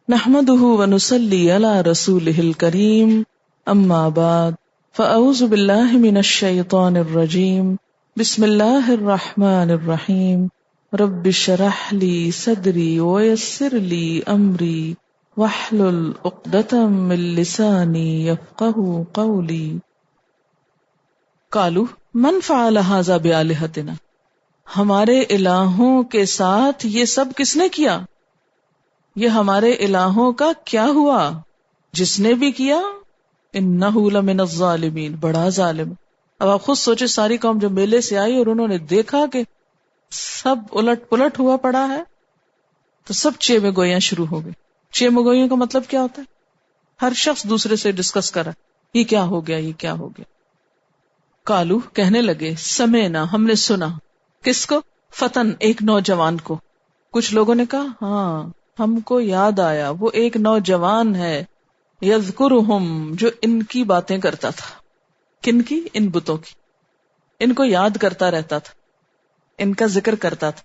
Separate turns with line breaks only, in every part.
نحمده ونصلي على رسوله الكريم اما بعد فاعوذ بالله من الشيطان الرجيم بسم الله الرحمن الرحيم رب اشرح لي صدري ويسر لي امري واحلل عقدة من لساني يفقهوا قولي قالوا من فعل هذا بآلهتنا، ہمارے الہوں کے ساتھ یہ سب کس نے کیا؟ یہ ہمارے الہوں کا کیا ہوا؟ جس نے بھی کیا انہ لمن الظالمین، بڑا ظالم۔ اب آپ خود سوچے، ساری قوم جو میلے سے آئی اور انہوں نے دیکھا کہ سب الٹ پلٹ ہوا پڑا ہے تو سب چیمے گوئیاں شروع ہو گئی۔ چیمے گوئیوں کا مطلب کیا ہوتا ہے؟ ہر شخص دوسرے سے ڈسکس کرا، یہ کیا ہو گیا، یہ کیا ہو گیا۔ کالو، کہنے لگے، سمینا، ہم نے سنا، کس کو؟ فتن، ایک نوجوان کو۔ کچھ لوگوں نے کہا ہاں ہم کو یاد آیا، وہ ایک نوجوان ہے، یذکرہم، جو ان کی باتیں کرتا تھا۔ کن کی؟ ان بتوں کی، ان کو یاد کرتا رہتا تھا، ان کا ذکر کرتا تھا۔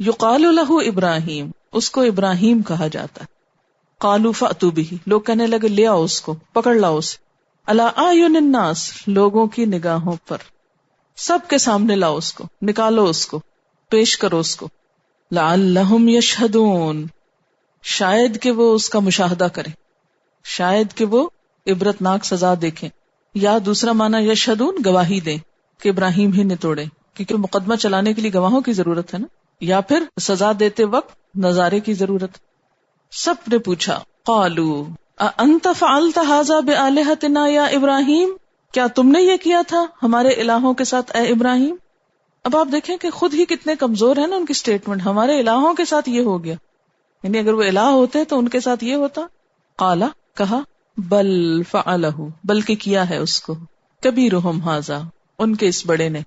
یقال لہ ابراہیم، اس کو ابراہیم کہا جاتا ہے۔ قالوا فأتوا بہ، لوگ کہنے لگے لے آؤ اس کو، پکڑ لاؤ اسے، علی اعین الناس، لوگوں کی نگاہوں پر، سب کے سامنے لاؤ اس کو، نکالو اس کو، پیش کرو اس کو۔ لعلہم یشہدون، شاید کہ وہ اس کا مشاہدہ کریں، شاید کہ وہ عبرتناک سزا دیکھیں، یا دوسرا معنی یشہدون، گواہی دیں کہ ابراہیم ہی نے توڑے، کیونکہ مقدمہ چلانے کے لیے گواہوں کی ضرورت ہے نا، یا پھر سزا دیتے وقت نظارے کی ضرورت۔ سب نے پوچھا، قالوا اانت فعلت ھذا بآلہتنا یا ابراہیم، کیا تم نے یہ کیا تھا ہمارے الہوں کے ساتھ اے ابراہیم؟ اب آپ دیکھیں کہ خود ہی کتنے کمزور ہیں نا ان کی سٹیٹمنٹ، ہمارے الہوں کے ساتھ یہ ہو گیا، یعنی اگر وہ الہ ہوتے تو ان کے ساتھ یہ ہوتا۔ قالا، کہا، بل فعلہ، بلکہ کیا ہے اس کو، کبیرہم ھذا، ان کے اس بڑے نے،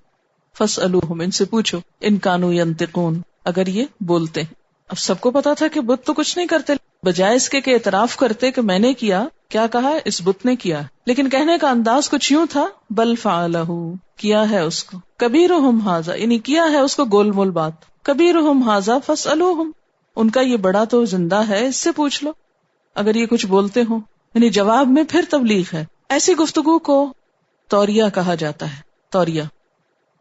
فاسألوہم، ان سے پوچھو، ان کانوا ینطقون، اگر یہ بولتے ہیں۔ اب سب کو پتا تھا کہ بت تو کچھ نہیں کرتے، بجائے اس کے کہ اعتراف کرتے کہ میں نے کیا، کیا کہا؟ اس بت نے کیا، لیکن کہنے کا انداز کچھ یوں تھا، بل فعلہ، کیا ہے اس کو، کبیرہم ھذا، یعنی کیا ہے اس کو گول مول بات، کبیرہم ھذا فاسألوہم، ان کا یہ بڑا تو زندہ ہے، اس سے پوچھ لو اگر یہ کچھ بولتے ہوں، یعنی جواب میں پھر تبلیغ ہے۔ ایسی گفتگو کو توریہ کہا جاتا ہے۔ توریہ،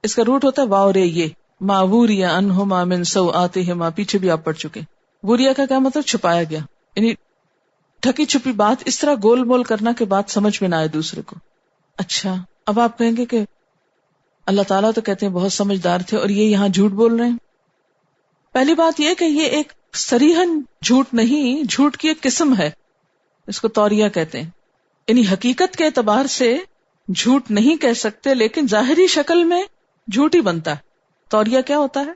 اس کا روٹ ہوتا ہے واورے، ما ووریہ عنہما من سوآتہما، پیچھے بھی آپ پڑھ چکے۔ ووریہ کا کیا مطلب؟ چھپایا گیا، یعنی ڈھکی چھپی بات، اس طرح گول مول کرنا کہ بات سمجھ میں نہ آئے دوسرے کو۔ اچھا، اب آپ کہیں گے کہ اللہ تعالیٰ تو کہتے ہیں بہت سمجھدار تھے اور یہ یہاں جھوٹ بول رہے ہیں۔ پہلی بات یہ کہ یہ ایک صریحاً جھوٹ نہیں، جھوٹ کی ایک قسم ہے، اس کو توریہ کہتے ہیں، یعنی حقیقت کے اعتبار سے جھوٹ نہیں کہہ سکتے لیکن ظاہری شکل میں جھوٹ ہی بنتا ہے۔ توریہ کیا ہوتا ہے؟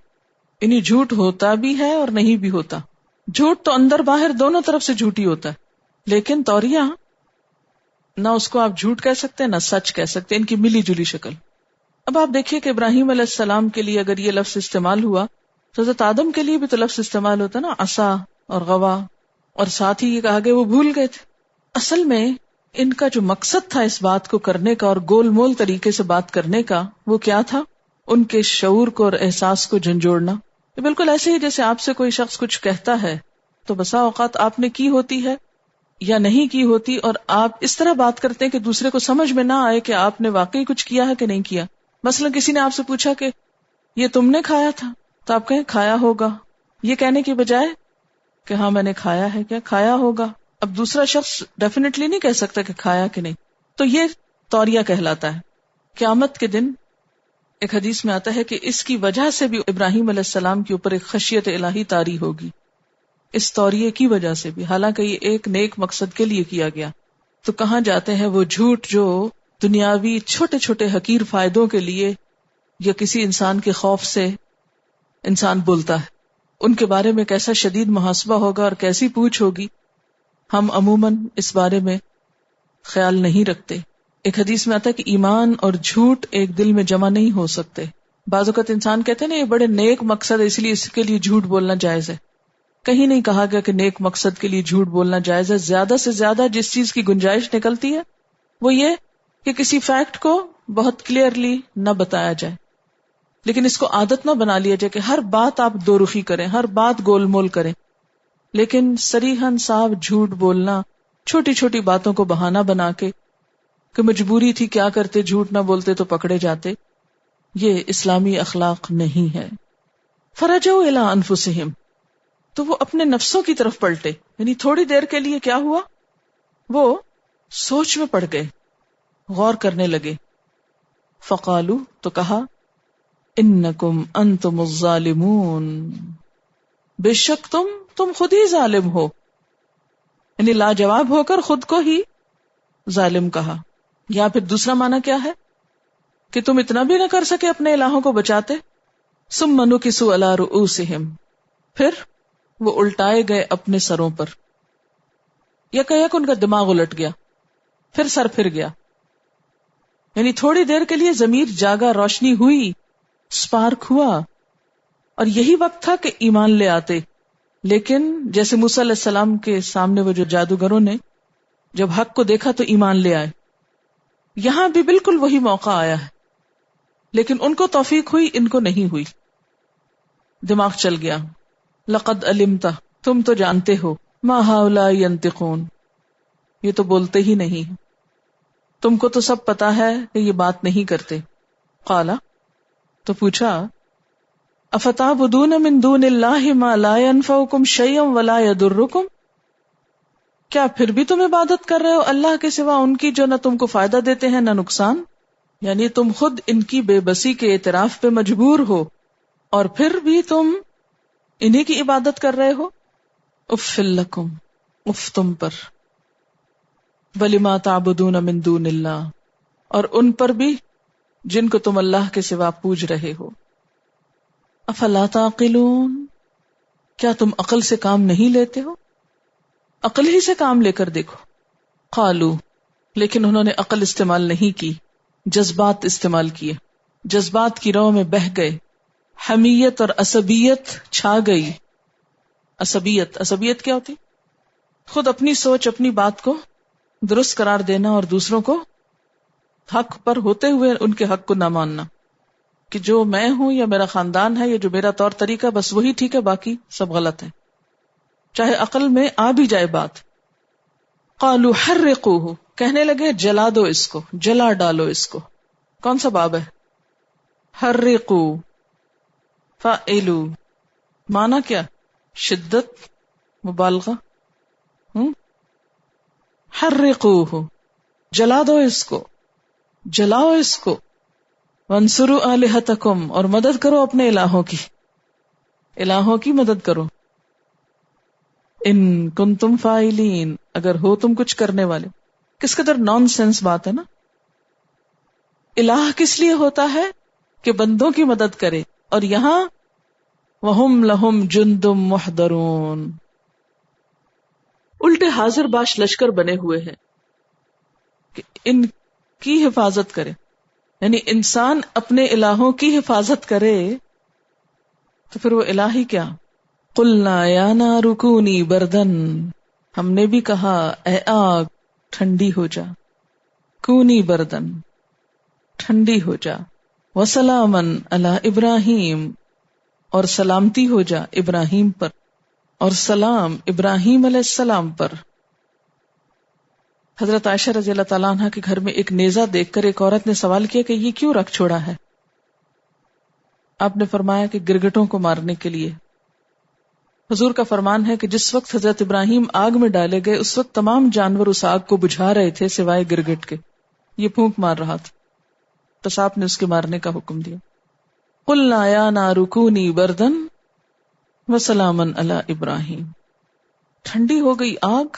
یعنی جھوٹ ہوتا بھی ہے اور نہیں بھی ہوتا، جھوٹ تو اندر باہر دونوں طرف سے جھوٹ ہی ہوتا ہے، لیکن توریہ نہ اس کو آپ جھوٹ کہہ سکتے نہ سچ کہہ سکتے، ان کی ملی جلی شکل۔ اب آپ دیکھیے کہ ابراہیم علیہ السلام کے لیے اگر یہ لفظ استعمال ہوا تو حضرت آدم کے لیے بھی تو لفظ استعمال ہوتا نا، عصا اور غوا، اور ساتھ ہی یہ کہا کہ وہ بھول گئے تھے۔ اصل میں ان کا جو مقصد تھا اس بات کو کرنے کا اور گول مول طریقے سے بات کرنے کا، وہ کیا تھا؟ ان کے شعور کو اور احساس کو جھنجھوڑنا۔ یہ بالکل ایسے ہی جیسے آپ سے کوئی شخص کچھ کہتا ہے تو بسا اوقات آپ نے کی ہوتی ہے یا نہیں کی ہوتی، اور آپ اس طرح بات کرتے ہیں کہ دوسرے کو سمجھ میں نہ آئے کہ آپ نے واقعی کچھ کیا ہے کہ نہیں کیا۔ مثلا کسی نے آپ سے پوچھا کہ یہ تم نے کھایا تھا، تو آپ کہیں کھایا ہوگا، یہ کہنے کی بجائے کہ ہاں میں نے کھایا ہے، کیا کھایا ہوگا۔ اب دوسرا شخص ڈیفینیٹلی نہیں کہہ سکتا کہ کھایا کہ نہیں، تو یہ توریہ کہلاتا ہے۔ قیامت کے دن ایک حدیث میں آتا ہے کہ اس کی وجہ سے بھی ابراہیم علیہ السلام کے اوپر ایک خشیت الہی طاری ہوگی، اس توریے کی وجہ سے بھی، حالانکہ یہ ایک نیک مقصد کے لیے کیا گیا۔ تو کہاں جاتے ہیں وہ جھوٹ جو دنیاوی چھوٹے چھوٹے حقیر فائدوں کے لیے یا کسی انسان کے خوف سے انسان بولتا ہے، ان کے بارے میں کیسا شدید محاسبہ ہوگا اور کیسی پوچھ ہوگی، ہم عموماً اس بارے میں خیال نہیں رکھتے۔ ایک حدیث میں آتا ہے کہ ایمان اور جھوٹ ایک دل میں جمع نہیں ہو سکتے۔ بعض اوقات انسان کہتے ہیں نا یہ بڑے نیک مقصد ہے اس لیے اس کے لیے جھوٹ بولنا جائز ہے، کہیں نہیں کہا گیا کہ نیک مقصد کے لیے جھوٹ بولنا جائز ہے۔ زیادہ سے زیادہ جس چیز کی گنجائش نکلتی ہے وہ یہ کہ کسی فیکٹ کو بہت کلیئرلی نہ بتایا جائے، لیکن اس کو عادت نہ بنا لیا جائے کہ ہر بات آپ دو رخی کریں، ہر بات گول مول کریں۔ لیکن صریحاً صاف جھوٹ بولنا، چھوٹی چھوٹی باتوں کو بہانہ بنا کے کہ مجبوری تھی کیا کرتے، جھوٹ نہ بولتے تو پکڑے جاتے، یہ اسلامی اخلاق نہیں ہے. فرجعوا الی انفسہم، تو وہ اپنے نفسوں کی طرف پلٹے، یعنی تھوڑی دیر کے لیے کیا ہوا، وہ سوچ میں پڑ گئے، غور کرنے لگے. فقالو، تو کہا، انکم انتم الظالمون، بے شک تم خود ہی ظالم ہو، یعنی لاجواب ہو کر خود کو ہی ظالم کہا. یا پھر دوسرا معنی کیا ہے کہ تم اتنا بھی نہ کر سکے اپنے الہوں کو بچاتے. ثم نکسوا علی رؤوسہم، پھر وہ الٹائے گئے اپنے سروں پر، یا کہ ان کا دماغ الٹ گیا، پھر سر پھر گیا. یعنی تھوڑی دیر کے لیے ضمیر جاگا، روشنی ہوئی، سپارک ہوا، اور یہی وقت تھا کہ ایمان لے آتے. لیکن جیسے موسیٰ علیہ السلام کے سامنے وہ جو جادوگروں نے جب حق کو دیکھا تو ایمان لے آئے، یہاں بھی بالکل وہی موقع آیا ہے، لیکن ان کو توفیق ہوئی، ان کو نہیں ہوئی. دماغ چل گیا. لقد علمت، تم تو جانتے ہو، ما ہؤلاء ینطقون، یہ تو بولتے ہی نہیں، تم کو تو سب پتا ہے کہ یہ بات نہیں کرتے. قالا، تو پوچھا، افتعبدون من دون اللہ ما لا ينفعکم شیئا ولا یضرکم، کیا پھر بھی تم عبادت کر رہے ہو اللہ کے سوا ان کی جو نہ تم کو فائدہ دیتے ہیں نہ نقصان؟ یعنی تم خود ان کی بے بسی کے اعتراف پہ مجبور ہو اور پھر بھی تم انہی کی عبادت کر رہے ہو. اف لکم، اف تم پر، ولما تعبدون من دون اللہ، اور ان پر بھی جن کو تم اللہ کے سوا پوج رہے ہو. افلا تعقلون، کیا تم عقل سے کام نہیں لیتے ہو؟ عقل ہی سے کام لے کر دیکھو. قالو، لیکن انہوں نے عقل استعمال نہیں کی، جذبات استعمال کیے، جذبات کی رو میں بہہ گئے، حمیت اور عصبیت چھا گئی. عصبیت کیا ہوتی؟ خود اپنی سوچ، اپنی بات کو درست قرار دینا اور دوسروں کو حق پر ہوتے ہوئے ان کے حق کو نہ ماننا، کہ جو میں ہوں یا میرا خاندان ہے یا جو میرا طور طریقہ بس وہی ٹھیک ہے، باقی سب غلط ہے، چاہے عقل میں آ بھی جائے بات. قالوا حرقوه، کہنے لگے جلا دو اس کو، جلا ڈالو اس کو. کون سا باب ہے؟ حرقو، فاعلو، معنی کیا؟ شدت، مبالغہ. حرقوه، جلا دو اس کو، جلاؤ اس کو. وانصروا آلہتکم، اور مدد کرو اپنے الہوں کی، الہوں کی مدد کرو. ان کنتم فاعلین، اگر ہو تم کچھ کرنے والے. کس قدر نان سینس بات ہے نا. الہ کس لیے ہوتا ہے؟ کہ بندوں کی مدد کرے، اور یہاں وہم لہم جند محضرون، الٹے حاضر باش لشکر بنے ہوئے ہیں کہ ان کی حفاظت کرے. یعنی انسان اپنے الہوں کی حفاظت کرے تو پھر وہ الہ ہی کیا. قلنا یا نار کونی بردن، ہم نے بھی کہا اے آگ ٹھنڈی ہو جا، کونی بردن ٹھنڈی ہو جا، وسلامن علی ابراہیم، اور سلامتی ہو جا ابراہیم پر، اور سلام ابراہیم علیہ السلام پر. حضرت عائشہ رضی اللہ تعالیٰ عنہ کے گھر میں ایک نیزہ دیکھ کر ایک عورت نے سوال کیا کہ یہ کیوں رکھ چھوڑا ہے؟ آپ نے فرمایا کہ گرگٹوں کو مارنے کے لیے. حضور کا فرمان ہے کہ جس وقت حضرت ابراہیم آگ میں ڈالے گئے اس وقت تمام جانور اس آگ کو بجھا رہے تھے سوائے گرگٹ کے، یہ پھونک مار رہا تھا، تو آپ نے اس کے مارنے کا حکم دیا. قلنا یا نار کونی بردن وسلاما علی ابراہیم، ٹھنڈی ہو گئی آگ.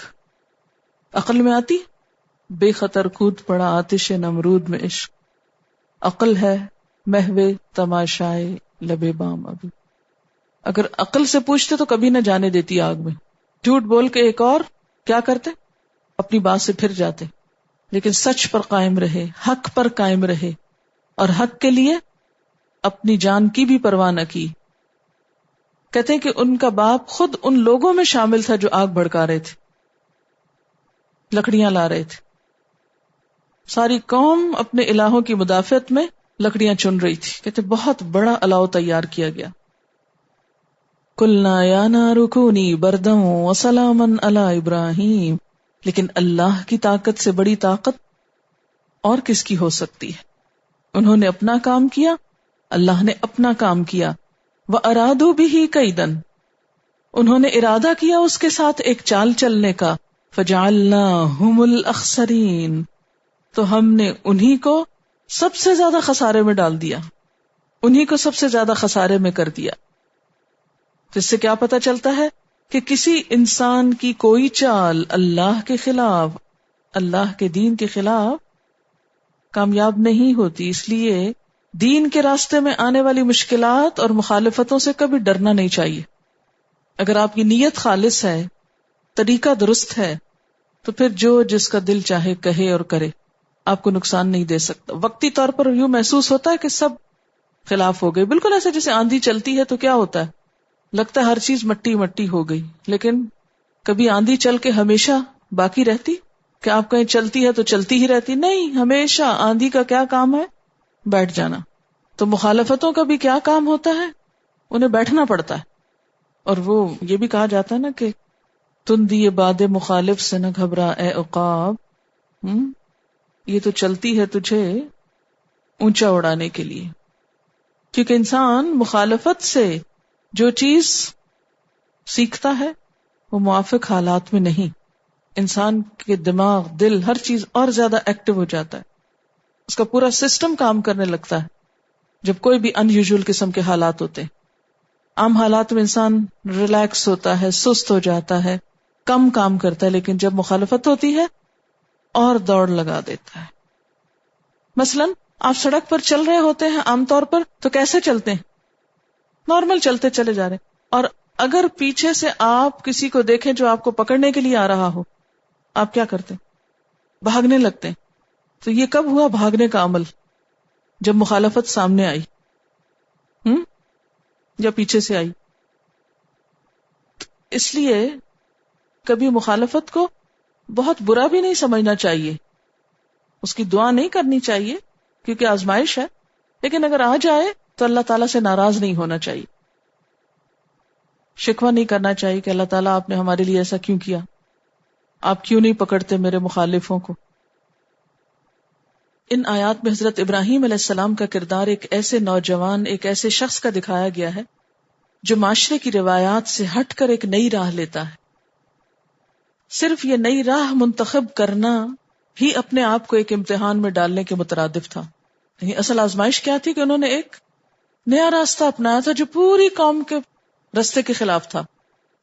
عقل میں آتی؟ بے خطر کود پڑا آتش نمرود میں عشق، عقل ہے محو تماشائے لبے بام. ابھی اگر عقل سے پوچھتے تو کبھی نہ جانے دیتی آگ میں. جھوٹ بول کے ایک اور کیا کرتے؟ اپنی بات سے پھر جاتے. لیکن سچ پر قائم رہے، حق پر قائم رہے، اور حق کے لیے اپنی جان کی بھی پرواہ نہ کی. کہتے ہیں کہ ان کا باپ خود ان لوگوں میں شامل تھا جو آگ بھڑکا رہے تھے، لکڑیاں لا رہے تھے. ساری قوم اپنے الہوں کی مدافعت میں لکڑیاں چن رہی تھی. کہتے بہت بڑا الاؤ تیار کیا گیا. قلنا یا نار کونی بردا وسلاما علی ابراہیم. لیکن اللہ کی طاقت سے بڑی طاقت اور کس کی ہو سکتی ہے؟ انہوں نے اپنا کام کیا، اللہ نے اپنا کام کیا. وَأَرَادُوا بِهِ كَيْدًا، انہوں نے ارادہ کیا اس کے ساتھ ایک چال چلنے کا. فَجَعَلْنَاهُمُ الْأَخْسَرِينَ، تو ہم نے انہی کو سب سے زیادہ خسارے میں ڈال دیا، انہی کو سب سے زیادہ خسارے میں کر دیا. جس سے کیا پتہ چلتا ہے کہ کسی انسان کی کوئی چال اللہ کے خلاف، اللہ کے دین کے خلاف کامیاب نہیں ہوتی. اس لیے دین کے راستے میں آنے والی مشکلات اور مخالفتوں سے کبھی ڈرنا نہیں چاہیے. اگر آپ کی نیت خالص ہے، طریقہ درست ہے، تو پھر جو جس کا دل چاہے کہے اور کرے، آپ کو نقصان نہیں دے سکتا. وقتی طور پر یوں محسوس ہوتا ہے کہ سب خلاف ہو گئے، بالکل ایسے جیسے آندھی چلتی ہے تو کیا ہوتا ہے، لگتا ہے ہر چیز مٹی مٹی ہو گئی. لیکن کبھی آندھی چل کے ہمیشہ باقی رہتی کہ آپ کہیں چلتی ہے تو چلتی ہی رہتی؟ نہیں، ہمیشہ آندھی کا کیا کام ہے؟ بیٹھ جانا. تو مخالفتوں کا بھی کیا کام ہوتا ہے؟ انہیں بیٹھنا پڑتا ہے. اور وہ یہ بھی کہا جاتا ہے نا کہ تندی باد مخالف سے نہ گھبرا اے عقاب، یہ تو چلتی ہے تجھے اونچا اڑانے کے لیے. کیونکہ انسان مخالفت سے جو چیز سیکھتا ہے وہ موافق حالات میں نہیں. انسان کے دماغ، دل، ہر چیز اور زیادہ ایکٹیو ہو جاتا ہے، اس کا پورا سسٹم کام کرنے لگتا ہے جب کوئی بھی ان یوزول قسم کے حالات ہوتے ہیں. عام حالات میں انسان ریلیکس ہوتا ہے، سست ہو جاتا ہے، کم کام کرتا ہے، لیکن جب مخالفت ہوتی ہے اور دوڑ لگا دیتا ہے. مثلا آپ سڑک پر چل رہے ہوتے ہیں عام طور پر تو کیسے چلتے ہیں؟ نارمل چلتے چلے جا رہے ہیں، اور اگر پیچھے سے آپ کسی کو دیکھیں جو آپ کو پکڑنے کے لیے آ رہا ہو، آپ کیا کرتے ہیں؟ بھاگنے لگتے ہیں. تو یہ کب ہوا بھاگنے کا عمل؟ جب مخالفت سامنے آئی یا پیچھے سے آئی. اس لیے کبھی مخالفت کو بہت برا بھی نہیں سمجھنا چاہیے، اس کی دعا نہیں کرنی چاہیے کیونکہ آزمائش ہے، لیکن اگر آ جائے تو اللہ تعالیٰ سے ناراض نہیں ہونا چاہیے، شکوہ نہیں کرنا چاہیے کہ اللہ تعالیٰ آپ نے ہمارے لیے ایسا کیوں کیا، آپ کیوں نہیں پکڑتے میرے مخالفوں کو. ان آیات میں حضرت ابراہیم علیہ السلام کا کردار ایک ایسے نوجوان، ایک ایسے شخص کا دکھایا گیا ہے جو معاشرے کی روایات سے ہٹ کر ایک نئی راہ لیتا ہے. صرف یہ نئی راہ منتخب کرنا ہی اپنے آپ کو ایک امتحان میں ڈالنے کے مترادف تھا. اصل آزمائش کیا تھی کہ انہوں نے ایک نیا راستہ اپنایا تھا جو پوری قوم کے راستے کے خلاف تھا،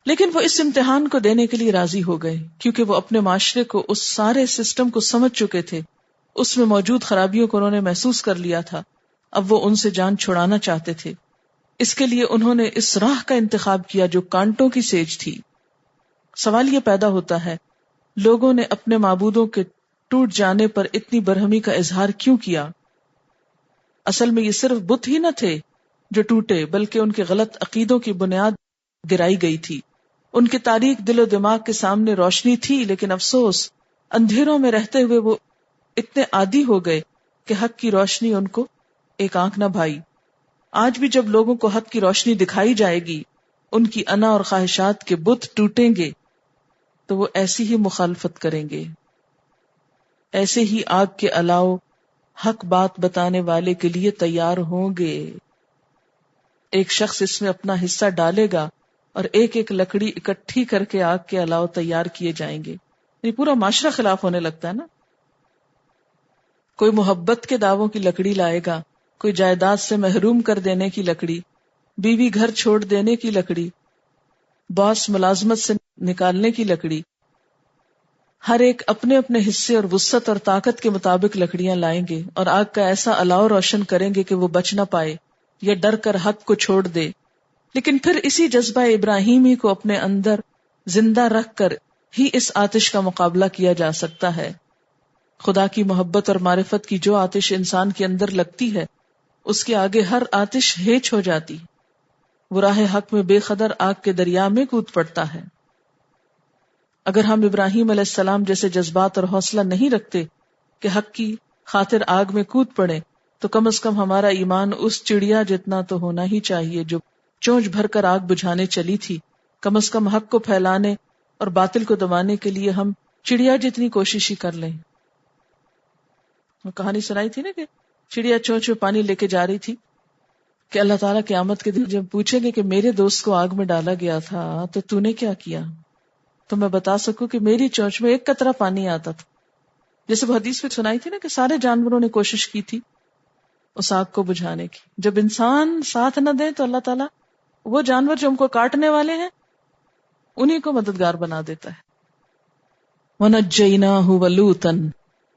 لیکن وہ اس امتحان کو دینے کے لیے راضی ہو گئے کیونکہ وہ اپنے معاشرے کو، اس سارے سسٹم کو سمجھ چکے تھے، اس میں موجود خرابیوں کو انہوں نے محسوس کر لیا تھا. اب وہ ان سے جان چھڑانا چاہتے تھے. اس کے لیے انہوں نے اس راہ کا انتخاب کیا جو کانٹوں کی سیج تھی. سوال یہ پیدا ہوتا ہے، لوگوں نے اپنے معبودوں کے ٹوٹ جانے پر اتنی برہمی کا اظہار کیوں کیا؟ اصل میں یہ صرف بت ہی نہ تھے جو ٹوٹے، بلکہ ان کے غلط عقیدوں کی بنیاد گرائی گئی تھی. ان کی تاریک دل و دماغ کے سامنے روشنی تھی، لیکن افسوس اندھیروں میں رہتے ہوئے وہ اتنے عادی ہو گئے کہ حق کی روشنی ان کو ایک آنکھ نہ بھائی. آج بھی جب لوگوں کو حق کی روشنی دکھائی جائے گی، ان کی انا اور خواہشات کے بت ٹوٹیں گے تو وہ ایسی ہی مخالفت کریں گے، ایسے ہی آگ کے الاؤ حق بات بتانے والے کے لیے تیار ہوں گے. ایک شخص اس میں اپنا حصہ ڈالے گا اور ایک ایک لکڑی اکٹھی کر کے آگ کے الاؤ تیار کیے جائیں گے. یہ پورا معاشرہ خلاف ہونے لگتا ہے نا. کوئی محبت کے دعووں کی لکڑی لائے گا، کوئی جائیداد سے محروم کر دینے کی لکڑی، بیوی گھر چھوڑ دینے کی لکڑی، باس ملازمت سے نکالنے کی لکڑی. ہر ایک اپنے اپنے حصے اور وسعت اور طاقت کے مطابق لکڑیاں لائیں گے اور آگ کا ایسا الاؤ روشن کریں گے کہ وہ بچ نہ پائے یا ڈر کر حق کو چھوڑ دے. لیکن پھر اسی جذبہ ابراہیمی کو اپنے اندر زندہ رکھ کر ہی اس آتش کا مقابلہ کیا جا سکتا ہے. خدا کی محبت اور معرفت کی جو آتش انسان کے اندر لگتی ہے، اس کے آگے ہر آتش ہیچ ہو جاتی، وہ راہ حق میں بے قدر آگ کے دریا میں کود پڑتا ہے. اگر ہم ابراہیم علیہ السلام جیسے جذبات اور حوصلہ نہیں رکھتے کہ حق کی خاطر آگ میں کود پڑے، تو کم از کم ہمارا ایمان اس چڑیا جتنا تو ہونا ہی چاہیے جو چونچ بھر کر آگ بجھانے چلی تھی، کم از کم حق کو پھیلانے اور باطل کو دبانے کے لیے ہم چڑیا جتنی کوشش ہی کر لیں۔ وہ کہانی سنائی تھی نا کہ چڑیا چونچ میں پانی لے کے جا رہی تھی کہ اللہ تعالیٰ قیامت کے دن جب پوچھیں گے کہ میرے دوست کو آگ میں ڈالا گیا تھا تو تو نے کیا کیا، تو میں بتا سکوں کہ میری چونچ میں ایک قطرہ پانی آتا تھا۔ جیسے وہ حدیث میں سنائی تھی نا کہ سارے جانوروں نے کوشش کی تھی اس آگ کو بجھانے کی، جب انسان ساتھ نہ دے تو اللہ تعالیٰ وہ جانور جو ہم کو کاٹنے والے ہیں انہی کو مددگار بنا دیتا ہے۔ وَنَجَّيْنَاهُ وَلُوطًا،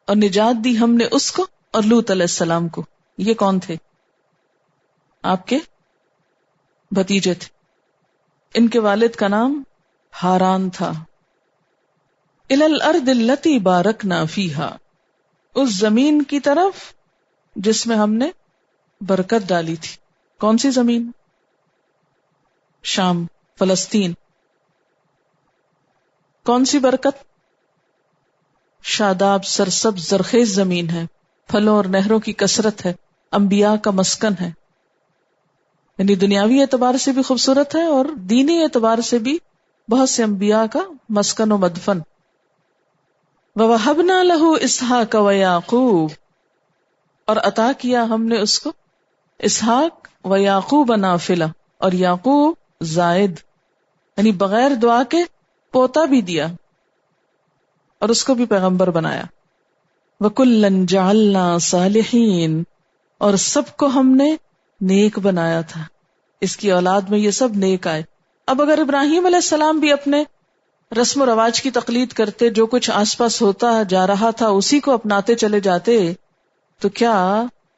اور نجات دی ہم نے اس کو اور لوط علیہ السلام کو۔ یہ کون تھے؟ آپ کے بھتیجے تھے۔ ان کے والد کا نام ہاران تھا۔ إِلَى الْأَرْضِ الَّتِي بَارَكْنَا فِيهَا، اس زمین کی طرف جس میں ہم نے برکت ڈالی تھی۔ کون سی زمین؟ شام، فلسطین۔ کون سی برکت؟ شاداب سرسبز زرخیز زمین ہے، پھلوں اور نہروں کی کثرت ہے، انبیاء کا مسکن ہے، یعنی دنیاوی اعتبار سے بھی خوبصورت ہے اور دینی اعتبار سے بھی بہت سے انبیاء کا مسکن و مدفن۔ وَوَهَبْنَا لَهُ إِسْحَاقَ وَيَعْقُوبَ، اور عطا کیا ہم نے اس کو اسحاق و یعقوب نافلہ، اور یعقوب زائد، یعنی بغیر دعا کے پوتا بھی دیا اور اس کو بھی پیغمبر بنایا۔ وَكُلًّا جَعَلْنَا صَالِحِينَ، اور سب کو ہم نے نیک بنایا تھا، اس کی اولاد میں یہ سب نیک آئے۔ اب اگر ابراہیم علیہ السلام بھی اپنے رسم و رواج کی تقلید کرتے، جو کچھ آس پاس ہوتا جا رہا تھا اسی کو اپناتے چلے جاتے، تو کیا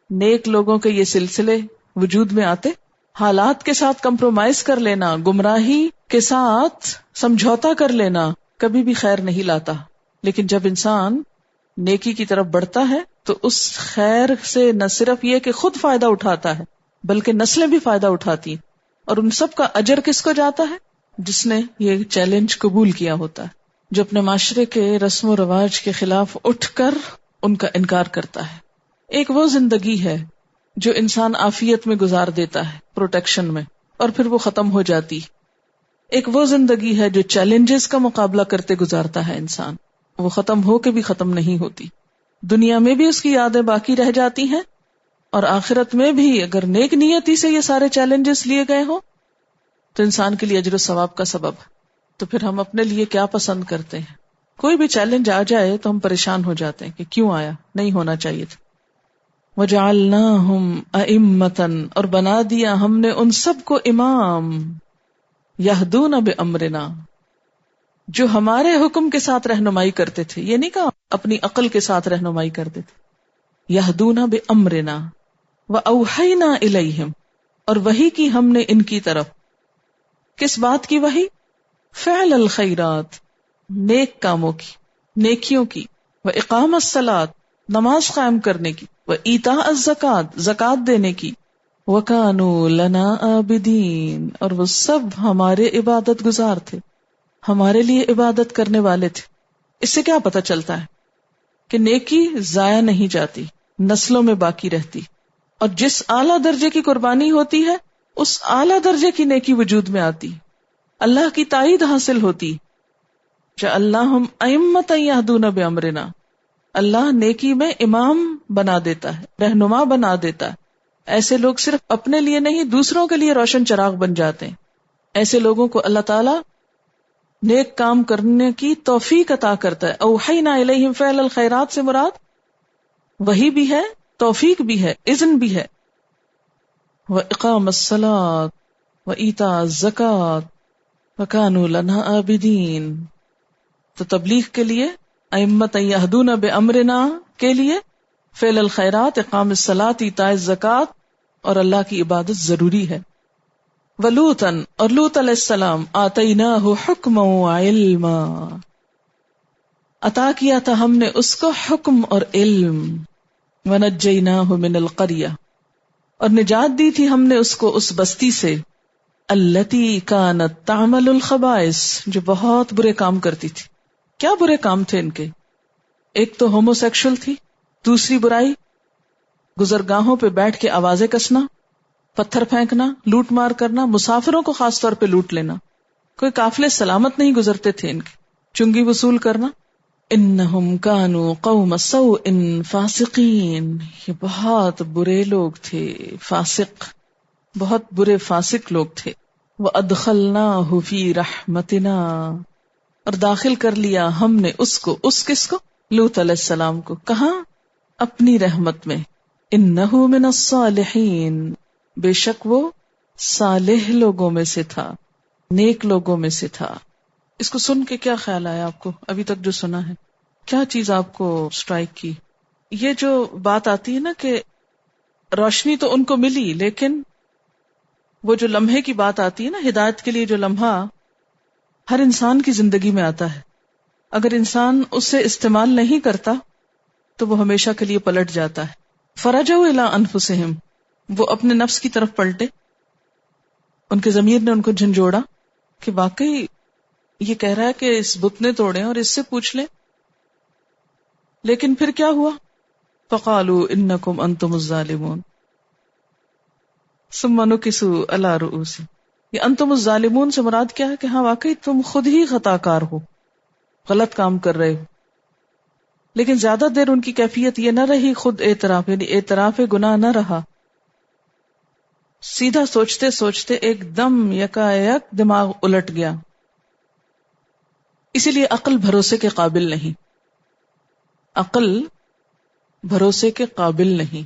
نیک لوگوں کے یہ سلسلے وجود میں آتے؟ حالات کے ساتھ کمپرومائز کر لینا، گمراہی کے ساتھ سمجھوتا کر لینا کبھی بھی خیر نہیں لاتا۔ لیکن جب انسان نیکی کی طرف بڑھتا ہے تو اس خیر سے نہ صرف یہ کہ خود فائدہ اٹھاتا ہے بلکہ نسلیں بھی فائدہ اٹھاتی ہیں، اور ان سب کا اجر کس کو جاتا ہے؟ جس نے یہ چیلنج قبول کیا ہوتا ہے، جو اپنے معاشرے کے رسم و رواج کے خلاف اٹھ کر ان کا انکار کرتا ہے۔ ایک وہ زندگی ہے جو انسان عافیت میں گزار دیتا ہے، پروٹیکشن میں، اور پھر وہ ختم ہو جاتی۔ ایک وہ زندگی ہے جو چیلنجز کا مقابلہ کرتے گزارتا ہے انسان، وہ ختم ہو کے بھی ختم نہیں ہوتی۔ دنیا میں بھی اس کی یادیں باقی رہ جاتی ہیں، اور آخرت میں بھی اگر نیک نیتی سے یہ سارے چیلنجز لیے گئے ہوں تو انسان کے لیے اجر و ثواب کا سبب۔ تو پھر ہم اپنے لیے کیا پسند کرتے ہیں؟ کوئی بھی چیلنج آ جائے تو ہم پریشان ہو جاتے ہیں کہ کیوں آیا، نہیں ہونا چاہیے تھا۔ وَجَعَلْنَاهُمْ أَئِمَّةً، اور بنا دیا ہم نے ان سب کو امام، يَهْدُونَ بِأَمْرِنَا، جو ہمارے حکم کے ساتھ رہنمائی کرتے تھے۔ یہ نہیں کہا اپنی عقل کے ساتھ رہنمائی کرتے تھے۔ يَهْدُونَ بِأَمْرِنَا وَأَوْحَيْنَا إِلَيْهِمْ، اور وحی کی ہم نے ان کی طرف۔ کس بات کی وحی؟ فعل الخیرات، نیک کاموں کی، نیکیوں کی، وإقام الصلاۃ، نماز قائم کرنے کی، وإیتاء الزکات، زکات دینے کی، وَكَانُوا لَنَا عَابِدِينَ، اور وہ سب ہمارے عبادت گزار تھے، ہمارے لیے عبادت کرنے والے تھے۔ اس سے کیا پتہ چلتا ہے کہ نیکی ضائع نہیں جاتی، نسلوں میں باقی رہتی، اور جس اعلیٰ درجے کی قربانی ہوتی ہے اس اعلیٰ درجے کی نیکی وجود میں آتی، اللہ کی تائید حاصل ہوتی۔ جَعَلْنَاهُمْ أَئِمَّةً يَهْدُونَ بِأَمْرِنَا، اللہ نیکی میں امام بنا دیتا ہے، رہنما بنا دیتا ہے۔ ایسے لوگ صرف اپنے لیے نہیں دوسروں کے لیے روشن چراغ بن جاتے ہیں۔ ایسے لوگوں کو اللہ تعالیٰ نیک کام کرنے کی توفیق عطا کرتا ہے۔ اوحینا الیہم فعل الخیرات سے مراد وہی بھی ہے، توفیق بھی ہے، اذن بھی ہے۔ وَإِقَامَ الصَّلَاةِ وَإِيتَاءَ الزَّكَاةِ وَكَانُوا لَنَا عَابِدِينَ۔ تو تبلیغ کے لیے ائمۃ یہدون بامرنا کے لیے فعل الخیرات، اقام الصلاۃ، ایتاء الزکات اور اللہ کی عبادت ضروری ہے۔ ولوطن، اور لوط علیہ السلام، آتیناہ حکما وعلما، عطا کیا تھا ہم نے اس کو حکم اور علم۔ ونجیناہ من القریہ، اور نجات دی تھی ہم نے اس کو اس بستی سے، التی کانت تعمل الخبائث، جو بہت برے کام کرتی تھی۔ کیا برے کام تھے ان کے؟ ایک تو ہومو سیکشل تھی، دوسری برائی گزرگاہوں پہ بیٹھ کے آوازیں کسنا، پتھر پھینکنا، لوٹ مار کرنا، مسافروں کو خاص طور پہ لوٹ لینا. کوئی قافلے سلامت نہیں گزرتے تھے ان کے. چنگی وصول کرنا. انہم کانوا قوم سوء فاسقین، یہ بہت برے لوگ تھے، فاسق، بہت برے فاسق لوگ تھے. وَأَدْخَلْنَاهُ فِي رَحْمَتِنَا، اور داخل کر لیا ہم نے اس کو، اس کس کو؟ لوط علیہ السلام کو. کہاں؟ اپنی رحمت میں. انه من الصالحین، بے شک وہ صالح لوگوں میں سے تھا، نیک لوگوں میں سے تھا. اس کو سن کے کیا خیال آیا آپ کو ابھی تک جو سنا ہے؟ کیا چیز آپ کو سٹرائک کی؟ یہ جو بات آتی ہے نا کہ روشنی تو ان کو ملی، لیکن وہ جو لمحے کی بات آتی ہے نا، ہدایت کے لیے جو لمحہ ہر انسان کی زندگی میں آتا ہے، اگر انسان اسے استعمال نہیں کرتا تو وہ ہمیشہ کے لیے پلٹ جاتا ہے. فرجعوا الی انفسہم، وہ اپنے نفس کی طرف پلٹے. ان کے ضمیر نے ان کو جھنجھوڑا کہ واقعی یہ کہہ رہا ہے کہ اس بت نے توڑے اور اس سے پوچھ لیں. لیکن پھر کیا ہوا؟ فقالوا انکم انتم الظالمون ثم نکسوا علی رؤوسہم. یہ انتم الظالمون سے مراد کیا ہے؟ کہ ہاں واقعی تم خود ہی خطا کار ہو، غلط کام کر رہے ہو. لیکن زیادہ دیر ان کی کیفیت یہ نہ رہی خود اعتراف، یعنی اعتراف گناہ نہ رہا. سیدھا سوچتے سوچتے ایک دم یکایک دماغ الٹ گیا. اسی لیے عقل بھروسے کے قابل نہیں، عقل بھروسے کے قابل نہیں،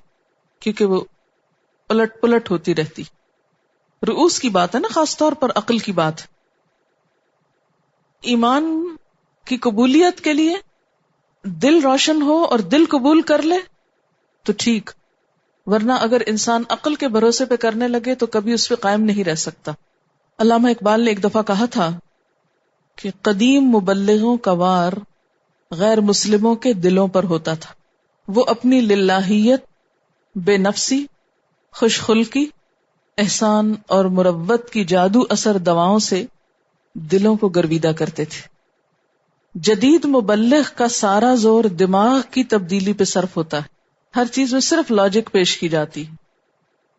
کیونکہ وہ الٹ پلٹ ہوتی رہتی. رؤوس کی بات ہے نا، خاص طور پر عقل کی بات. ایمان کی قبولیت کے لیے دل روشن ہو اور دل قبول کر لے تو ٹھیک، ورنہ اگر انسان عقل کے بھروسے پہ کرنے لگے تو کبھی اس پہ قائم نہیں رہ سکتا. علامہ اقبال نے ایک دفعہ کہا تھا کہ قدیم مبلغوں کا وار غیر مسلموں کے دلوں پر ہوتا تھا. وہ اپنی للہیت، بے نفسی، خوش خلقی، احسان اور مروت کی جادو اثر دواؤں سے دلوں کو گرویدہ کرتے تھے. جدید مبلغ کا سارا زور دماغ کی تبدیلی پہ صرف ہوتا ہے. ہر چیز میں صرف لاجک پیش کی جاتی،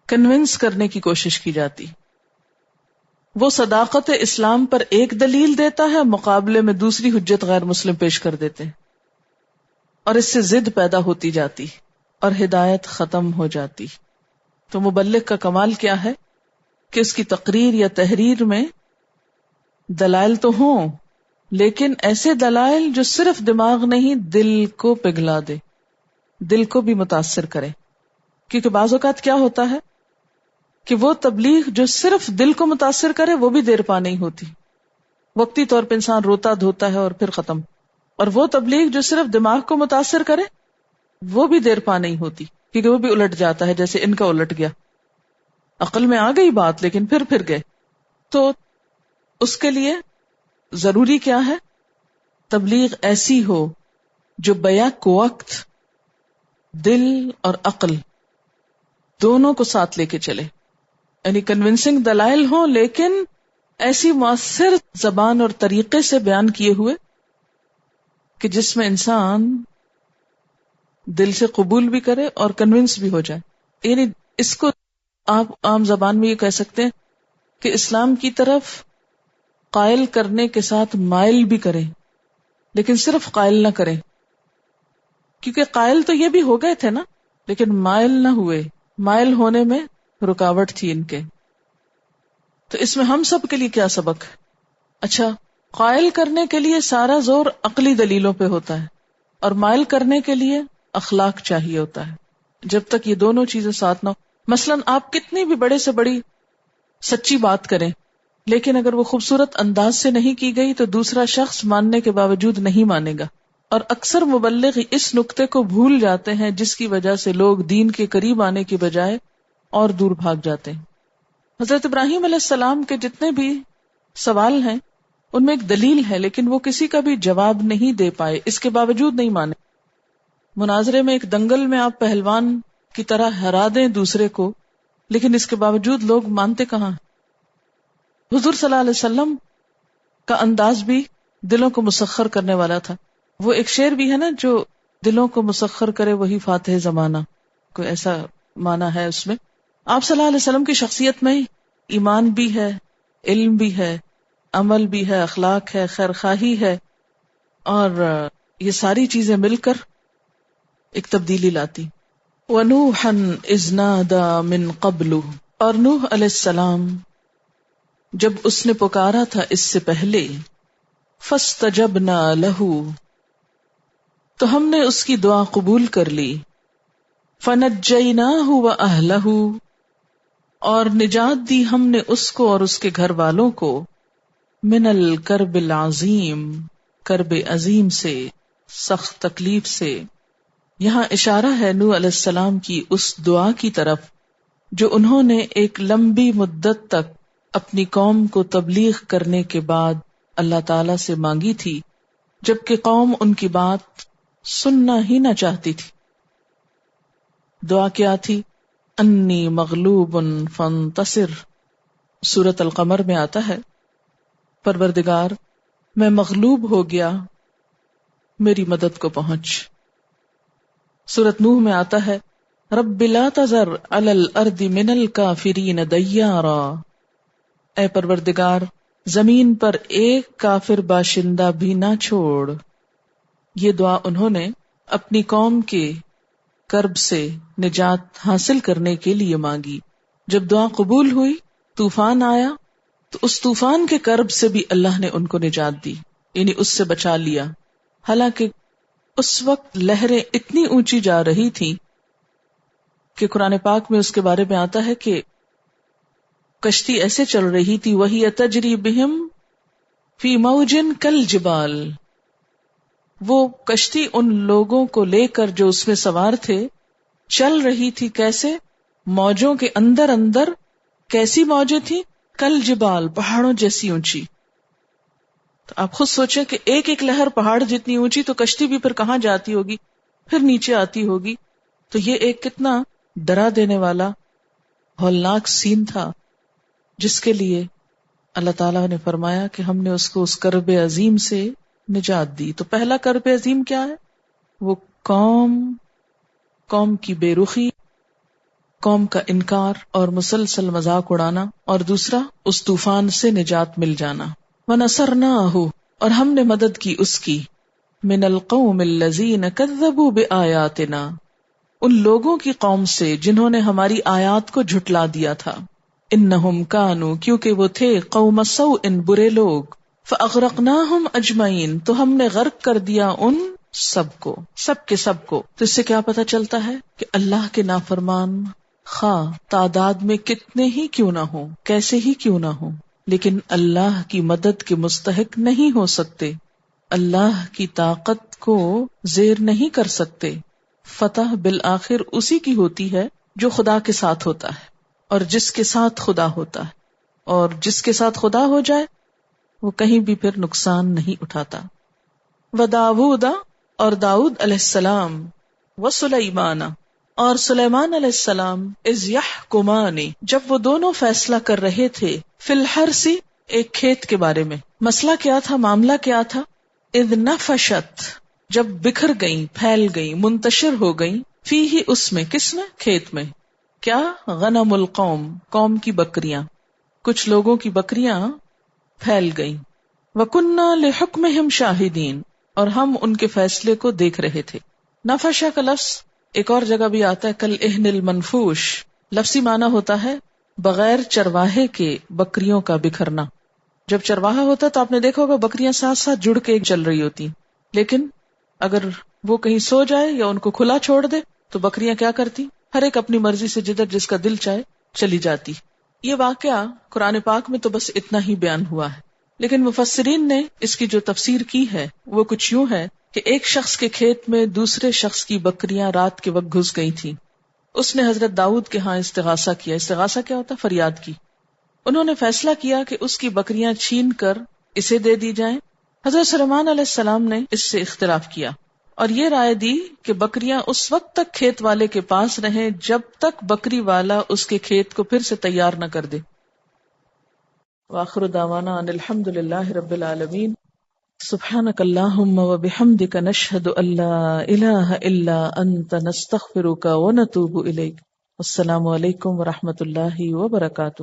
کنونس کرنے کی کوشش کی جاتی. وہ صداقت اسلام پر ایک دلیل دیتا ہے، مقابلے میں دوسری حجت غیر مسلم پیش کر دیتے ہیں، اور اس سے ضد پیدا ہوتی جاتی اور ہدایت ختم ہو جاتی. تو مبلغ کا کمال کیا ہے کہ اس کی تقریر یا تحریر میں دلائل تو ہوں، لیکن ایسے دلائل جو صرف دماغ نہیں دل کو پگھلا دے، دل کو بھی متاثر کرے. کیونکہ بعض اوقات کیا ہوتا ہے کہ وہ تبلیغ جو صرف دل کو متاثر کرے وہ بھی دیر پا نہیں ہوتی. وقتی طور پہ انسان روتا دھوتا ہے اور پھر ختم. اور وہ تبلیغ جو صرف دماغ کو متاثر کرے وہ بھی دیر پا نہیں ہوتی، کیونکہ وہ بھی الٹ جاتا ہے، جیسے ان کا الٹ گیا. عقل میں آ گئی بات لیکن پھر گئے. تو اس کے لیے ضروری کیا ہے؟ تبلیغ ایسی ہو جو بیک وقت دل اور عقل دونوں کو ساتھ لے کے چلے. یعنی کنونسنگ دلائل ہوں لیکن ایسی مؤثر زبان اور طریقے سے بیان کیے ہوئے کہ جس میں انسان دل سے قبول بھی کرے اور کنونس بھی ہو جائے. یعنی اس کو آپ عام زبان میں یہ کہہ سکتے ہیں کہ اسلام کی طرف قائل کرنے کے ساتھ مائل بھی کریں، لیکن صرف قائل نہ کریں، کیونکہ قائل تو یہ بھی ہو گئے تھے نا، لیکن مائل نہ ہوئے. مائل ہونے میں رکاوٹ تھی ان کے. تو اس میں ہم سب کے لیے کیا سبق ہے؟ اچھا، قائل کرنے کے لیے سارا زور عقلی دلیلوں پہ ہوتا ہے اور مائل کرنے کے لیے اخلاق چاہیے ہوتا ہے. جب تک یہ دونوں چیزیں ساتھ نہ ہو، مثلاً آپ کتنی بھی بڑے سے بڑی سچی بات کریں لیکن اگر وہ خوبصورت انداز سے نہیں کی گئی تو دوسرا شخص ماننے کے باوجود نہیں مانے گا. اور اکثر مبلغ اس نقطے کو بھول جاتے ہیں جس کی وجہ سے لوگ دین کے قریب آنے کی بجائے اور دور بھاگ جاتے ہیں. حضرت ابراہیم علیہ السلام کے جتنے بھی سوال ہیں ان میں ایک دلیل ہے، لیکن وہ کسی کا بھی جواب نہیں دے پائے، اس کے باوجود نہیں مانے. مناظرے میں ایک دنگل میں آپ پہلوان کی طرح ہرا دیں دوسرے کو، لیکن اس کے باوجود لوگ مانتے کہاں. حضور صلی اللہ علیہ وسلم کا انداز بھی دلوں کو مسخر کرنے والا تھا. وہ ایک شعر بھی ہے نا، جو دلوں کو مسخر کرے وہی فاتح زمانہ، کوئی ایسا معنی ہے اس میں. آپ صلی اللہ علیہ وسلم کی شخصیت میں ایمان بھی ہے، علم بھی ہے، عمل بھی ہے، اخلاق ہے، خیر خواہی ہے، اور یہ ساری چیزیں مل کر ایک تبدیلی لاتی. وَنُوحًا إِذْ نَادَى مِن قَبْلُ، اور نوح علیہ السلام جب اس نے پکارا تھا اس سے پہلے، فَاسْتَجَبْنَا لَهُ، تو ہم نے اس کی دعا قبول کر لی، فَنَجَّيْنَاهُ وَأَهْلَهُ، اور نجات دی ہم نے اس کو اور اس کے گھر والوں کو، من الکرب العظیم، کرب عظیم سے، سخت تکلیف سے. یہاں اشارہ ہے نوح علیہ السلام کی اس دعا کی طرف جو انہوں نے ایک لمبی مدت تک اپنی قوم کو تبلیغ کرنے کے بعد اللہ تعالی سے مانگی تھی، جبکہ قوم ان کی بات سننا ہی نہ چاہتی تھی. دعا کیا تھی؟ انی مغلوب فانتصر. سورۃ القمر میں آتا ہے پروردگار میں مغلوب ہو گیا، میری مدد کو پہنچ. سورۃ نوح میں آتا ہے رب لا تذر علی الارض من الکافرین دیارا، اے پروردگار زمین پر ایک کافر باشندہ بھی نہ چھوڑ. یہ دعا انہوں نے اپنی قوم کے کرب سے نجات حاصل کرنے کے لیے مانگی. جب دعا قبول ہوئی، طوفان آیا، تو اس طوفان کے کرب سے بھی اللہ نے ان کو نجات دی، یعنی اس سے بچا لیا. حالانکہ اس وقت لہریں اتنی اونچی جا رہی تھی کہ قرآن پاک میں اس کے بارے میں آتا ہے کہ کشتی ایسے چل رہی تھی، وہی تجری بہم فی موجن کالجبال، وہ کشتی ان لوگوں کو لے کر جو اس میں سوار تھے چل رہی تھی کیسے؟ موجوں کے اندر اندر. کیسی موجیں تھی؟ کالجبال، پہاڑوں جیسی اونچی. تو آپ خود سوچیں کہ ایک ایک لہر پہاڑ جتنی اونچی، تو کشتی بھی پھر کہاں جاتی ہوگی، پھر نیچے آتی ہوگی. تو یہ ایک کتنا ڈرا دینے والا ہولناک سین تھا، جس کے لیے اللہ تعالیٰ نے فرمایا کہ ہم نے اس کو اس کرب عظیم سے نجات دی. تو پہلا کرب عظیم کیا ہے؟ وہ قوم کی بے رخی، قوم کا انکار اور مسلسل مذاق اڑانا، اور دوسرا اس طوفان سے نجات مل جانا. وَنَصَرْنَاهُ، اور ہم نے مدد کی اس کی، من القوم الذین کذبوا بآیاتنا، ان لوگوں کی قوم سے جنہوں نے ہماری آیات کو جھٹلا دیا تھا. انہم کانوا، کیونکہ وہ تھے، قوم سوء، برے لوگ. فاغرقناہم اجمعین، تو ہم نے غرق کر دیا ان سب کو، سب کے سب کو. تو اس سے کیا پتہ چلتا ہے کہ اللہ کے نافرمان خواہ تعداد میں کتنے ہی کیوں نہ ہوں، کیسے ہی کیوں نہ ہوں، لیکن اللہ کی مدد کے مستحق نہیں ہو سکتے، اللہ کی طاقت کو زیر نہیں کر سکتے. فتح بالآخر اسی کی ہوتی ہے جو خدا کے ساتھ ہوتا ہے، اور جس کے ساتھ خدا ہوتا ہے، اور جس کے ساتھ خدا ہو جائے وہ کہیں بھی پھر نقصان نہیں اٹھاتا. وَدَاوُودَ، اور داؤد علیہ السلام، وَسُلَیمان، اور سلیمان علیہ السلام، اذ یحکمان، جب وہ دونوں فیصلہ کر رہے تھے، فی الحرث، ایک کھیت کے بارے میں. مسئلہ کیا تھا، معاملہ کیا تھا؟ اذ نفشت، جب بکھر گئیں، پھیل گئیں، منتشر ہو گئیں، فیہ، اس میں، کس میں؟ کھیت میں. کیا؟ غنم القوم، قوم کی بکریاں، کچھ لوگوں کی بکریاں پھیل گئیں. وَكُنَّا لِحُكْمِهِمْ شَاهِدِينَ، اور ہم ان کے فیصلے کو دیکھ رہے تھے. نفشہ کا لفظ ایک اور جگہ بھی آتا ہے، کالإہن المنفوش، لفظی معنی ہوتا ہے بغیر چرواہے کے بکریوں کا بکھرنا. جب چرواہا ہوتا تو آپ نے دیکھا ہوگا بکریاں ساتھ ساتھ جڑ کے چل رہی ہوتی، لیکن اگر وہ کہیں سو جائے یا ان کو کھلا چھوڑ دے تو بکریاں کیا کرتی؟ ہر ایک اپنی مرضی سے جدھر جس کا دل چاہے چلی جاتی. یہ واقعہ قرآن پاک میں تو بس اتنا ہی بیان ہوا ہے، لیکن مفسرین نے اس کی جو تفسیر کی ہے وہ کچھ یوں ہے کہ ایک شخص کے کھیت میں دوسرے شخص کی بکریاں رات کے وقت گھس گئی تھیں. اس نے حضرت داؤد کے ہاں استغاثہ کیا. استغاثہ کیا ہوتا؟ فریاد کی. انہوں نے فیصلہ کیا کہ اس کی بکریاں چھین کر اسے دے دی جائیں. حضرت سلیمان علیہ السلام نے اس سے اختلاف کیا اور یہ رائے دی کہ بکریاں اس وقت تک کھیت والے کے پاس رہیں جب تک بکری والا اس کے کھیت کو پھر سے تیار نہ کر دے. وآخر دعوانا ان الحمد للہ رب العالمین. سبحانک اللہم وبحمدک نشہد ان لا الہ الا انت نستغفرک ونتوب الیک. السلام علیکم ورحمۃ اللہ وبرکاتہ.